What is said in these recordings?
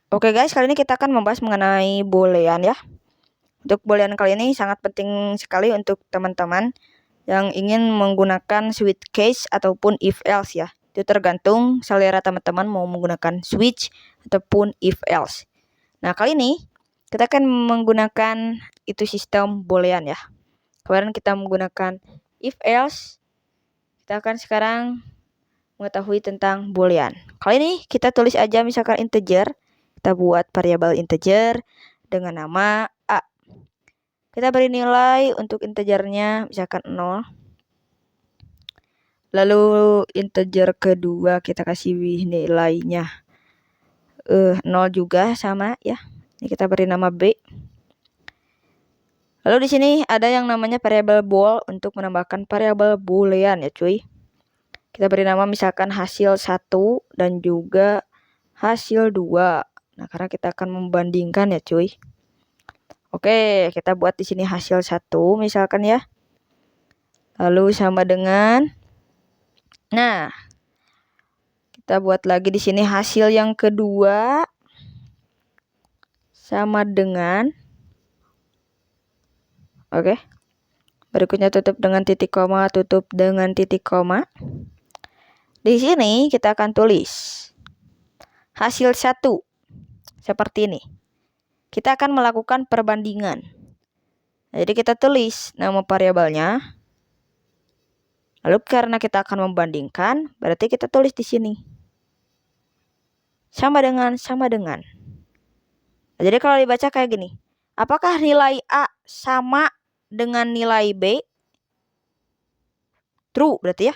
Oke guys, kali ini kita akan membahas mengenai boolean ya. Untuk boolean kali ini sangat penting sekali untuk teman-teman yang ingin menggunakan switch case ataupun if else ya. Itu tergantung selera teman-teman mau menggunakan switch ataupun if else. Nah, kali ini kita akan menggunakan itu sistem boolean ya. Kemarin kita menggunakan if else. Kita akan sekarang mengetahui tentang boolean. Kali ini kita tulis aja misalkan integer. Kita buat variabel integer dengan nama A. Kita beri nilai untuk integernya misalkan 0. Lalu integer kedua kita kasih nilainya 0 juga sama ya. Ini kita beri nama B. Lalu di sini ada yang namanya variabel bool untuk menambahkan variabel boolean ya cuy. Kita beri nama misalkan hasil 1 dan juga hasil 2. Nah, karena kita akan membandingkan ya cuy. Oke, kita buat di sini hasil 1 misalkan ya. Lalu sama dengan, nah, kita buat lagi di sini hasil yang kedua sama dengan, oke. Berikutnya tutup dengan titik koma, tutup dengan titik koma. Di sini kita akan tulis hasil 1 seperti ini. Kita akan melakukan perbandingan. Nah, jadi kita tulis nama variabelnya. Lalu karena kita akan membandingkan, berarti kita tulis di sini sama dengan. Nah, jadi kalau dibaca kayak gini, apakah nilai A sama dengan nilai B? True berarti ya.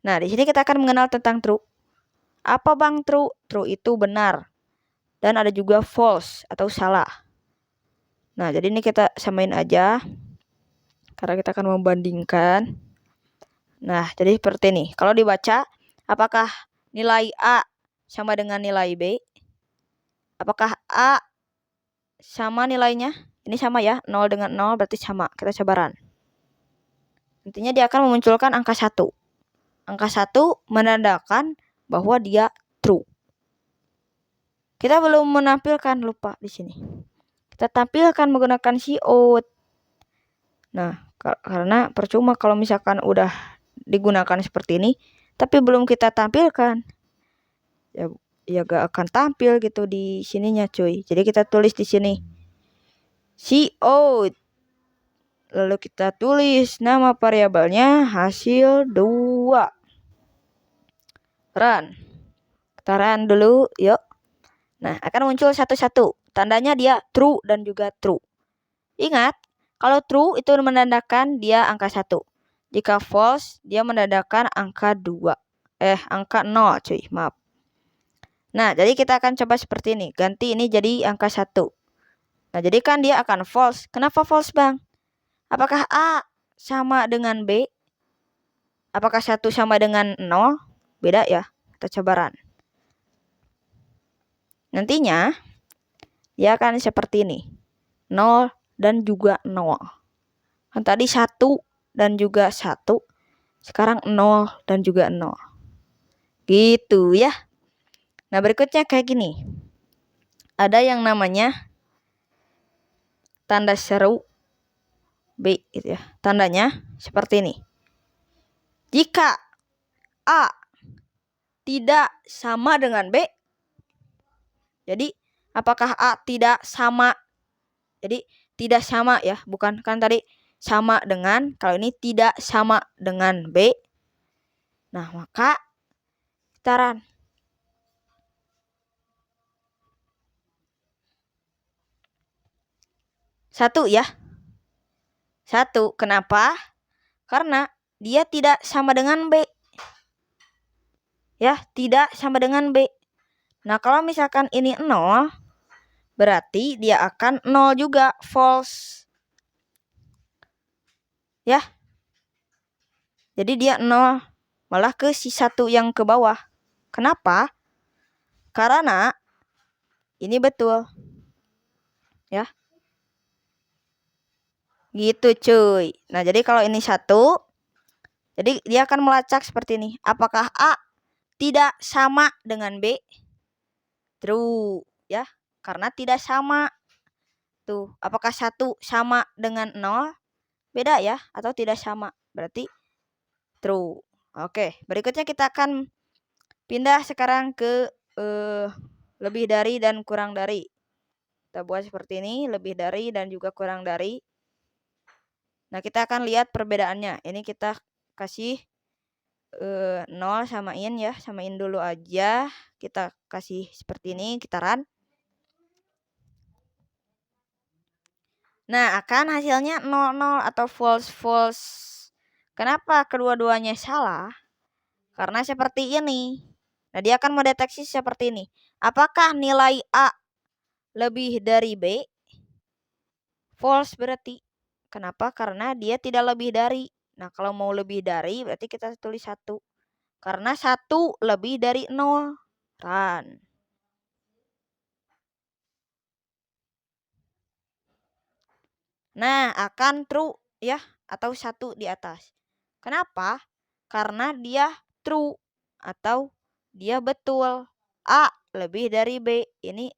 Nah, di sini kita akan mengenal tentang true. Apa bang true? True itu benar. Dan ada juga false atau salah. Nah, jadi ini kita samain aja. Karena kita akan membandingkan. Nah, jadi seperti ini. Kalau dibaca, apakah nilai A sama dengan nilai B? Apakah A sama nilainya? Ini sama ya, 0 dengan 0 berarti sama. Kita cobaran. Intinya dia akan memunculkan angka 1. Angka 1 menandakan bahwa dia true. Kita belum menampilkan, lupa di sini. Kita tampilkan menggunakan cout. Nah, karena percuma kalau misalkan udah digunakan seperti ini, tapi belum kita tampilkan. Ya gak akan tampil gitu di sininya cuy. Jadi kita tulis di sini cout. Lalu kita tulis nama variabelnya hasil 2. Run. Kita run dulu, yuk. Nah, akan muncul satu-satu. Tandanya dia true dan juga true. Ingat, kalau true itu menandakan dia angka 1. Jika false, dia menandakan angka 2. Angka 0 cuy, maaf. Nah, jadi kita akan coba seperti ini. Ganti ini jadi angka 1. Nah, jadi kan dia akan false. Kenapa false bang? Apakah A sama dengan B? Apakah 1 sama dengan 0? Beda ya. Kita coba run. Nantinya, dia akan seperti ini. 0 dan juga 0. Kan tadi 1 dan juga 1. Sekarang 0 dan juga 0. Gitu ya. Nah, berikutnya kayak gini. Ada yang namanya tanda seru B gitu ya. Tandanya seperti ini. Jika A tidak sama dengan B, jadi apakah A tidak sama? Jadi tidak sama ya, bukan kan tadi sama dengan, kalau ini tidak sama dengan B. Nah, maka kita run. Satu ya. 1. Kenapa? Karena dia tidak sama dengan B. Ya, tidak sama dengan B. Nah, kalau misalkan ini 0, berarti dia akan 0 juga, false. Ya. Jadi dia 0, malah ke si 1 yang ke bawah. Kenapa? Karena ini betul. Ya. Gitu cuy. Nah, jadi kalau ini 1, jadi dia akan melacak seperti ini. Apakah A tidak sama dengan B? True. ya, karena tidak sama. Tuh, apakah 1 sama dengan 0? Beda ya, atau tidak sama. Berarti true. Oke, berikutnya kita akan pindah sekarang ke lebih dari dan kurang dari. Kita buat seperti ini, lebih dari dan juga kurang dari. Nah, kita akan lihat perbedaannya. Ini kita kasih 0 samain ya, samain dulu aja. Kita kasih seperti ini, kita run. Nah, akan hasilnya 00 atau false. Kenapa kedua-duanya salah? Karena seperti ini. Nah, dia akan mendeteksi seperti ini. Apakah nilai A lebih dari B? False berarti. Kenapa? Karena dia tidak lebih dari. Nah, kalau mau lebih dari berarti kita tulis 1. Karena 1 lebih dari 0. Run. Nah, akan true ya, atau 1 di atas. Kenapa? Karena dia true atau dia betul. A lebih dari B. Ini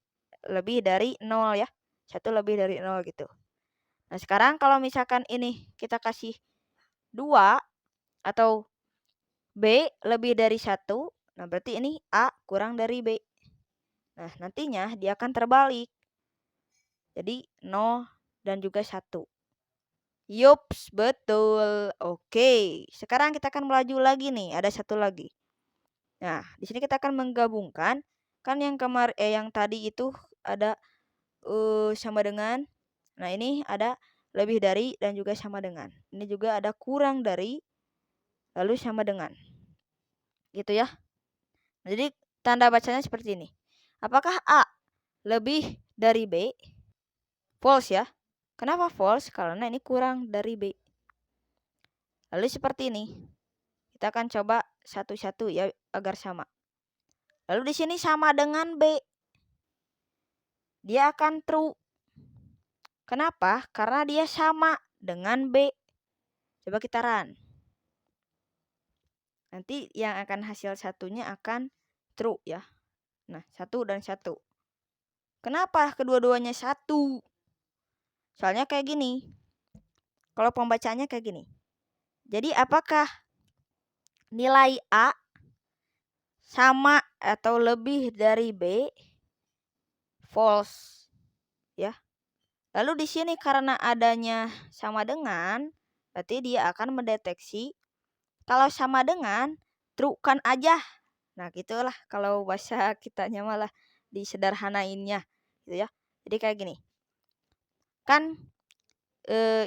lebih dari 0 ya. 1 lebih dari 0 gitu. Nah, sekarang kalau misalkan ini kita kasih 2 atau B lebih dari 1. Nah, berarti ini A kurang dari B. Nah, nantinya dia akan terbalik. Jadi 0 dan juga 1. Yups, betul. Oke, sekarang kita akan melaju lagi nih, ada satu lagi. Nah, di sini kita akan menggabungkan kan yang tadi itu ada sama dengan. Nah, ini ada lebih dari dan juga sama dengan. Ini juga ada kurang dari lalu sama dengan. Gitu ya. Nah, jadi tanda bacanya seperti ini. Apakah A lebih dari B? False ya. Kenapa false? Karena ini kurang dari B. Lalu seperti ini. Kita akan coba satu-satu ya agar sama. Lalu di sini sama dengan B. Dia akan true. Kenapa? Karena dia sama dengan B. Coba kita run. Nanti yang akan hasil satunya akan true ya. Nah, 1 dan 1. Kenapa kedua-duanya 1? Soalnya kayak gini. Kalau pembacaannya kayak gini. Jadi apakah nilai A sama atau lebih dari B? False. Ya. Lalu di sini karena adanya sama dengan, berarti dia akan mendeteksi kalau sama dengan true kan aja. Nah, gitulah kalau bahasa kitanya malah disederhanainnya gitu ya. Jadi kayak gini. Kan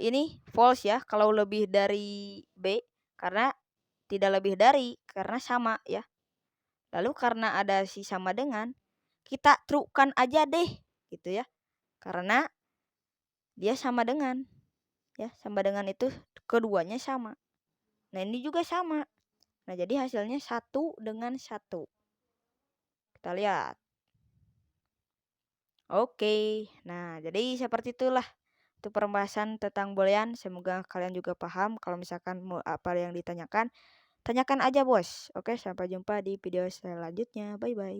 ini false ya kalau lebih dari B karena tidak lebih dari karena sama ya. Lalu karena ada si sama dengan, kita true kan aja deh gitu ya. Karena dia sama dengan ya, sama dengan itu keduanya sama. Nah, ini juga sama. Nah, jadi hasilnya 1 dengan 1. Kita lihat. Oke. Nah, jadi seperti itulah itu pembahasan tentang boolean. Semoga kalian juga paham. Kalau misalkan mau apa yang ditanyakan, tanyakan aja, Bos. Oke, sampai jumpa di video selanjutnya. Bye bye.